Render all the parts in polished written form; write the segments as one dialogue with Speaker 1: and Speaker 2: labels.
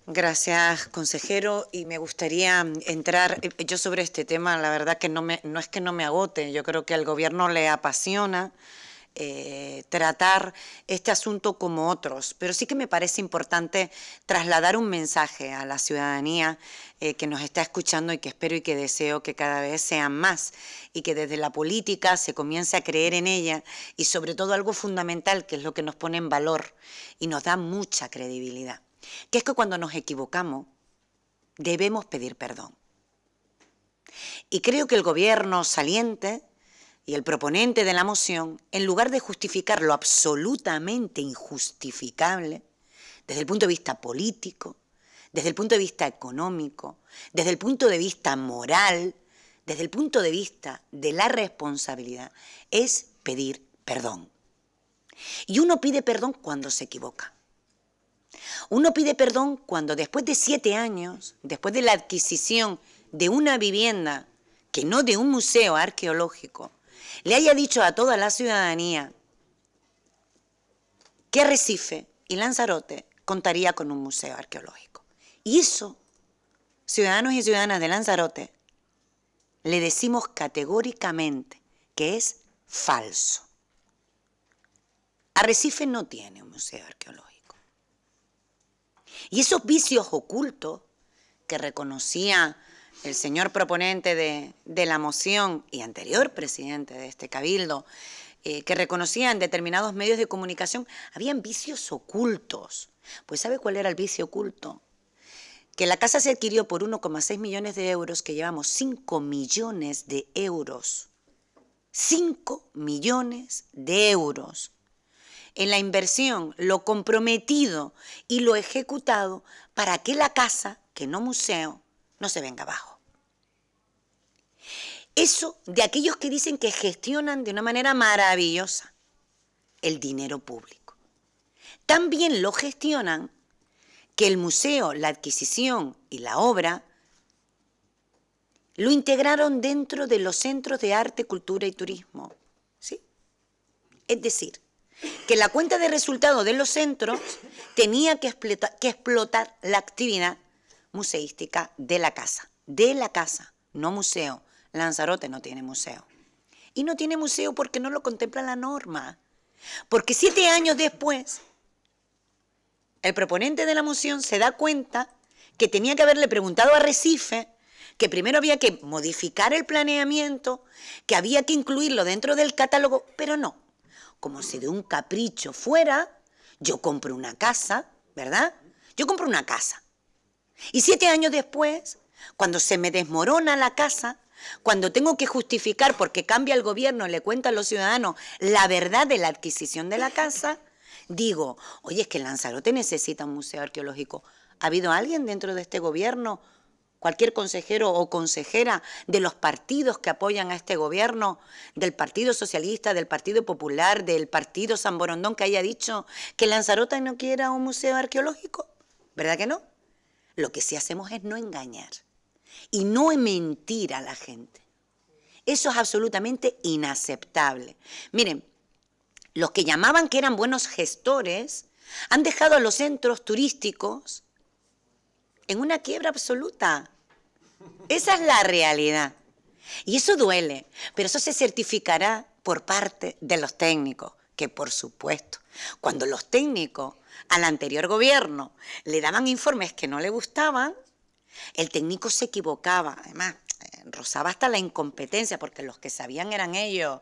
Speaker 1: Gracias, consejero. Y me gustaría entrar, yo sobre este tema, la verdad que no es que no me agote, yo creo que al gobierno le apasiona tratar este asunto como otros, pero sí que me parece importante trasladar un mensaje a la ciudadanía que nos está escuchando y que espero y que deseo que cada vez sean más y que desde la política se comience a creer en ella y sobre todo algo fundamental que es lo que nos pone en valor y nos da mucha credibilidad, que es que cuando nos equivocamos debemos pedir perdón. Y creo que el gobierno saliente y el proponente de la moción, en lugar de justificar lo absolutamente injustificable, desde el punto de vista político, desde el punto de vista económico, desde el punto de vista moral, desde el punto de vista de la responsabilidad, es pedir perdón. Y uno pide perdón cuando se equivoca. Uno pide perdón cuando después de 7 años, después de la adquisición de una vivienda, que no de un museo arqueológico, le haya dicho a toda la ciudadanía que Arrecife y Lanzarote contaría con un museo arqueológico. Y eso, ciudadanos y ciudadanas de Lanzarote, le decimos categóricamente que es falso. Arrecife no tiene un museo arqueológico. Y esos vicios ocultos que reconocía el señor proponente de la moción y anterior presidente de este cabildo, que reconocía en determinados medios de comunicación, habían vicios ocultos. Pues ¿sabe cuál era el vicio oculto? Que la casa se adquirió por 1,6 millones de euros, que llevamos 5 millones de euros. 5 millones de euros en la inversión, lo comprometido y lo ejecutado para que la casa, que no museo, no se venga abajo. Eso de aquellos que dicen que gestionan de una manera maravillosa el dinero público. También lo gestionan que el museo, la adquisición y la obra lo integraron dentro de los centros de arte, cultura y turismo. ¿Sí? Es decir, que la cuenta de resultados de los centros tenía que explotar la actividad museística de la casa, no museo. Lanzarote no tiene museo. Y no tiene museo porque no lo contempla la norma. Porque 7 años después, el proponente de la moción se da cuenta que tenía que haberle preguntado a Arrecife que primero había que modificar el planeamiento, que había que incluirlo dentro del catálogo, pero no. Como si de un capricho fuera, yo compro una casa, ¿verdad? Yo compro una casa. Y 7 años después, cuando se me desmorona la casa, cuando tengo que justificar porque cambia el gobierno, le cuento a los ciudadanos la verdad de la adquisición de la casa, digo, oye, es que Lanzarote necesita un museo arqueológico. ¿Ha habido alguien dentro de este gobierno, cualquier consejero o consejera de los partidos que apoyan a este gobierno, del Partido Socialista, del Partido Popular, del Partido San Borondón, que haya dicho que Lanzarote no quiera un museo arqueológico? ¿Verdad que no? Lo que sí hacemos es no engañar y no mentir a la gente. Eso es absolutamente inaceptable. Miren, los que llamaban que eran buenos gestores han dejado a los centros turísticos en una quiebra absoluta. Esa es la realidad. Y eso duele, pero eso se certificará por parte de los técnicos, que por supuesto, cuando los técnicos al anterior gobierno le daban informes que no le gustaban, el técnico se equivocaba, además rozaba hasta la incompetencia, porque los que sabían eran ellos.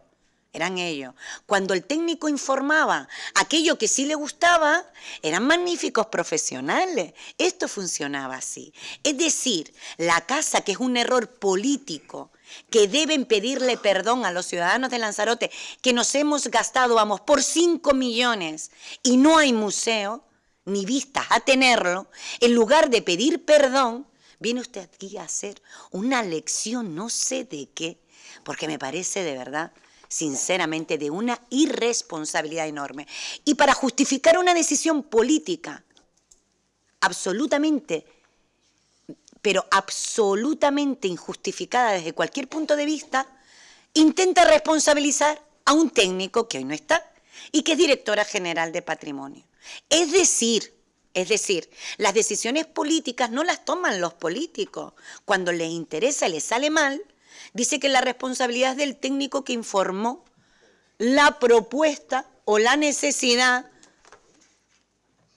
Speaker 1: Cuando el técnico informaba aquello que sí le gustaba, eran magníficos profesionales. Esto funcionaba así. Es decir, la casa, que es un error político, que deben pedirle perdón a los ciudadanos de Lanzarote, que nos hemos gastado, vamos, por 5 millones y no hay museo, ni vistas a tenerlo, en lugar de pedir perdón, viene usted aquí a hacer una lección no sé de qué, porque me parece de verdad, sinceramente, de una irresponsabilidad enorme. Y para justificar una decisión política absolutamente, pero absolutamente injustificada desde cualquier punto de vista, intenta responsabilizar a un técnico que hoy no está y que es directora general de Patrimonio. Es decir, Es decir, las decisiones políticas no las toman los políticos. Cuando les interesa y les sale mal, dice que la responsabilidad es del técnico que informó la propuesta o la necesidad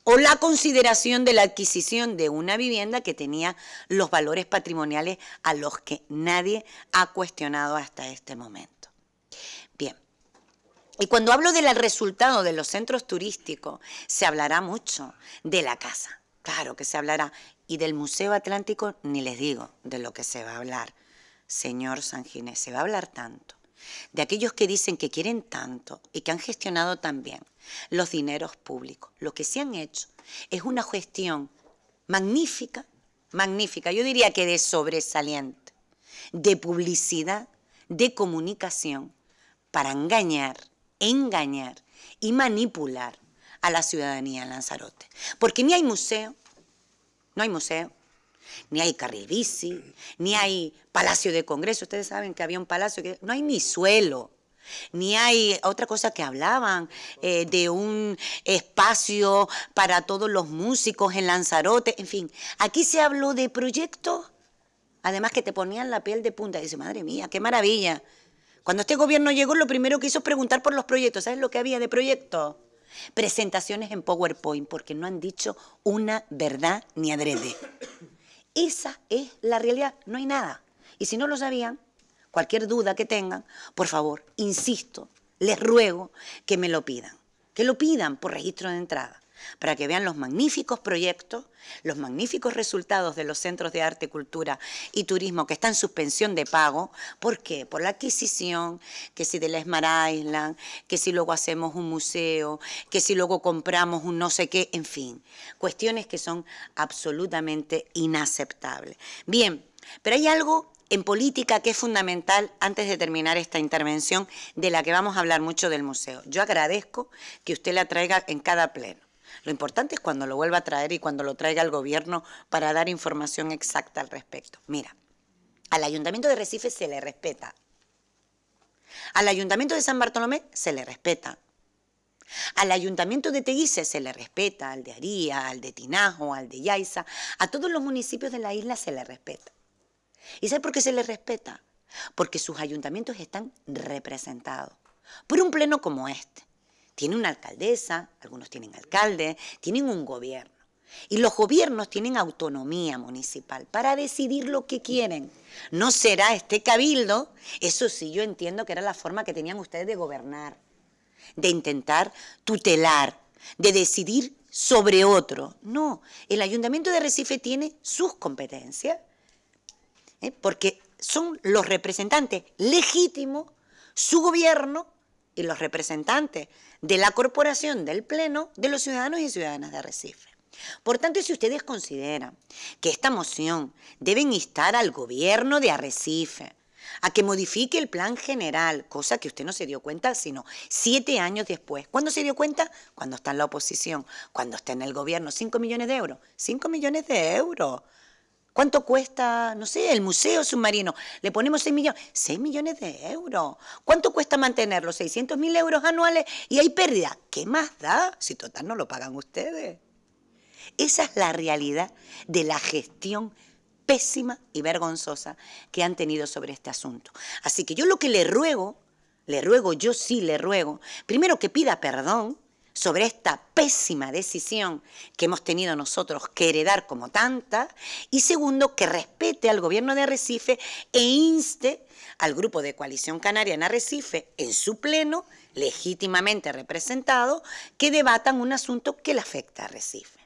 Speaker 1: o la consideración de la adquisición de una vivienda que tenía los valores patrimoniales a los que nadie ha cuestionado hasta este momento. Bien, y cuando hablo del resultado de los centros turísticos, se hablará mucho de la casa, claro que se hablará, y del Museo Atlántico ni les digo de lo que se va a hablar. Señor Sanginés, se va a hablar tanto de aquellos que dicen que quieren tanto y que han gestionado también los dineros públicos. Lo que se han hecho es una gestión magnífica, magnífica, yo diría que de sobresaliente, de publicidad, de comunicación, para engañar y manipular a la ciudadanía en Lanzarote. Porque ni hay museo, no hay museo, ni hay carril bici, ni hay palacio de congreso. Ustedes saben que había un palacio que no hay ni suelo, ni hay otra cosa que hablaban de un espacio para todos los músicos en Lanzarote. En fin, aquí se habló de proyectos, además que te ponían la piel de punta. Y dice, madre mía, qué maravilla. Cuando este gobierno llegó, lo primero que hizo es preguntar por los proyectos. ¿Sabes lo que había de proyectos? Presentaciones en PowerPoint, porque no han dicho una verdad ni adrede. Esa es la realidad, no hay nada. Y si no lo sabían, cualquier duda que tengan, por favor, insisto, les ruego que me lo pidan. Que lo pidan por registro de entrada, para que vean los magníficos proyectos, los magníficos resultados de los centros de arte, cultura y turismo que están en suspensión de pago. ¿Por qué? Por la adquisición, que si del Smart Island, que si luego hacemos un museo, que si luego compramos un no sé qué, en fin, cuestiones que son absolutamente inaceptables. Bien, pero hay algo en política que es fundamental antes de terminar esta intervención, de la que vamos a hablar mucho del museo. Yo agradezco que usted la traiga en cada pleno. Lo importante es cuando lo vuelva a traer y cuando lo traiga el gobierno para dar información exacta al respecto. Mira, al Ayuntamiento de Recife se le respeta. Al Ayuntamiento de San Bartolomé se le respeta. Al Ayuntamiento de Teguise se le respeta, al de Aría, al de Tinajo, al de Yaiza, a todos los municipios de la isla se le respeta. ¿Y sabe por qué se les respeta? Porque sus ayuntamientos están representados por un pleno como este. Tiene una alcaldesa, algunos tienen alcalde, tienen un gobierno. Y los gobiernos tienen autonomía municipal para decidir lo que quieren. No será este cabildo, eso sí yo entiendo que era la forma que tenían ustedes de gobernar, de intentar tutelar, de decidir sobre otro. No, el Ayuntamiento de Recife tiene sus competencias, porque son los representantes legítimos, su gobierno y los representantes de la corporación del Pleno de los ciudadanos y ciudadanas de Arrecife. Por tanto, si ustedes consideran que esta moción deben instar al gobierno de Arrecife a que modifique el plan general, cosa que usted no se dio cuenta sino 7 años después. ¿Cuándo se dio cuenta? Cuando está en la oposición, cuando está en el gobierno. 5 millones de euros. 5 millones de euros. ¿Cuánto cuesta, no sé, el museo submarino? Le ponemos 6 millones. 6 millones de euros. ¿Cuánto cuesta mantenerlo? 600.000 euros anuales y hay pérdida. ¿Qué más da? Si total no lo pagan ustedes. Esa es la realidad de la gestión pésima y vergonzosa que han tenido sobre este asunto. Así que yo lo que le ruego, yo sí le ruego, primero que pida perdón sobre esta pésima decisión que hemos tenido nosotros que heredar como tanta, y segundo, que respete al gobierno de Arrecife e inste al Grupo de Coalición Canaria en Arrecife, en su pleno, legítimamente representado, que debatan un asunto que le afecta a Arrecife.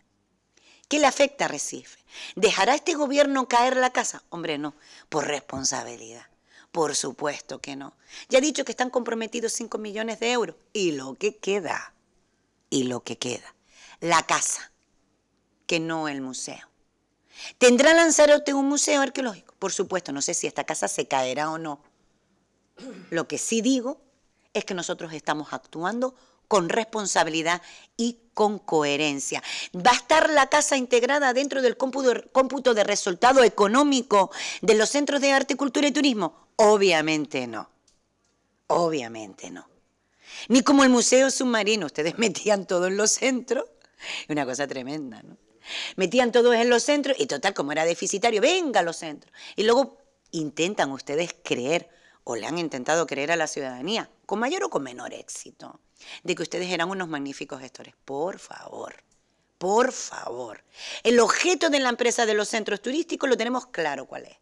Speaker 1: ¿Qué le afecta a Arrecife? ¿Dejará este gobierno caer la casa? Hombre, no, por responsabilidad. Por supuesto que no. Ya ha dicho que están comprometidos 5 millones de euros. Y lo que queda, la casa, que no el museo. ¿Tendrá Lanzarote un museo arqueológico? Por supuesto, no sé si esta casa se caerá o no. Lo que sí digo es que nosotros estamos actuando con responsabilidad y con coherencia. ¿Va a estar la casa integrada dentro del cómputo de resultado económico de los centros de arte, cultura y turismo? Obviamente no. Obviamente no. Ni como el Museo Submarino, ustedes metían todo en los centros. Una cosa tremenda, ¿no? Metían todos en los centros y total, como era deficitario, venga a los centros. Y luego intentan ustedes creer, o le han intentado creer a la ciudadanía, con mayor o con menor éxito, de que ustedes eran unos magníficos gestores. Por favor, por favor. El objeto de la empresa de los centros turísticos lo tenemos claro cuál es.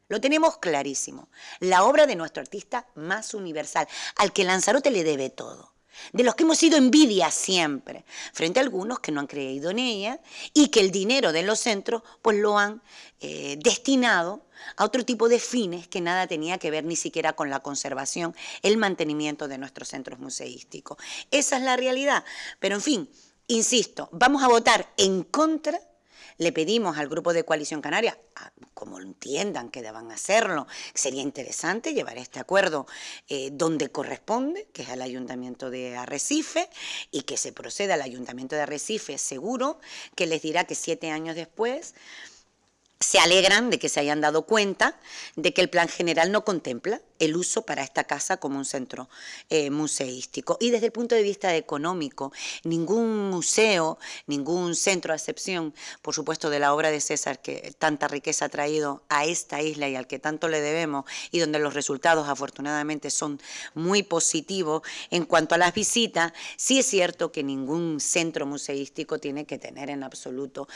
Speaker 1: Lo tenemos clarísimo. La obra de nuestro artista más universal, al que Lanzarote le debe todo. De los que hemos sido envidia siempre, frente a algunos que no han creído en ella y que el dinero de los centros pues lo han destinado a otro tipo de fines que nada tenía que ver ni siquiera con la conservación, el mantenimiento de nuestros centros museísticos. Esa es la realidad. Pero en fin, insisto, vamos a votar en contra. Le pedimos al Grupo de Coalición Canaria, como entiendan que deban hacerlo, sería interesante llevar este acuerdo donde corresponde, que es al Ayuntamiento de Arrecife, y que se proceda al Ayuntamiento de Arrecife, seguro que les dirá que 7 años después se alegran de que se hayan dado cuenta de que el plan general no contempla el uso para esta casa como un centro museístico. Y desde el punto de vista económico, ningún museo, ningún centro, a excepción, por supuesto, de la obra de César, que tanta riqueza ha traído a esta isla y al que tanto le debemos, y donde los resultados afortunadamente son muy positivos en cuanto a las visitas, sí es cierto que ningún centro museístico tiene que tener en absoluto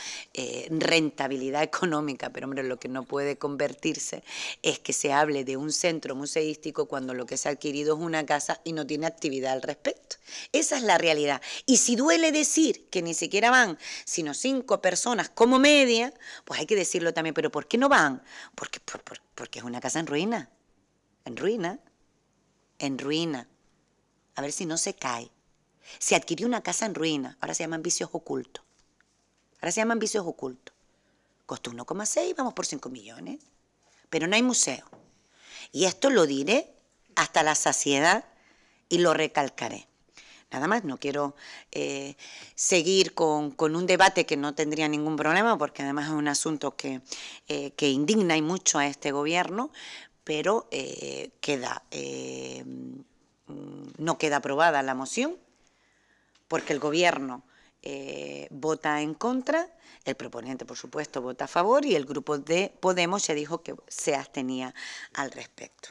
Speaker 1: rentabilidad económica, pero hombre, lo que no puede convertirse es que se hable de un centro museístico cuando lo que se ha adquirido es una casa y no tiene actividad al respecto. Esa es la realidad. Y si duele decir que ni siquiera van sino 5 personas como media, pues hay que decirlo también. ¿Pero por qué no van? Porque es una casa en ruina. En ruina. En ruina. A ver si no se cae. Se adquirió una casa en ruina. Ahora se llaman vicios ocultos. Ahora se llaman vicios ocultos. Costó 1,6, vamos por 5 millones. Pero no hay museo. Y esto lo diré hasta la saciedad y lo recalcaré. Nada más, no quiero seguir con un debate que no tendría ningún problema, porque además es un asunto que indigna y mucho a este gobierno, pero no queda aprobada la moción, porque el gobierno vota en contra, el proponente, por supuesto, vota a favor y el grupo de Podemos ya dijo que se abstenía al respecto.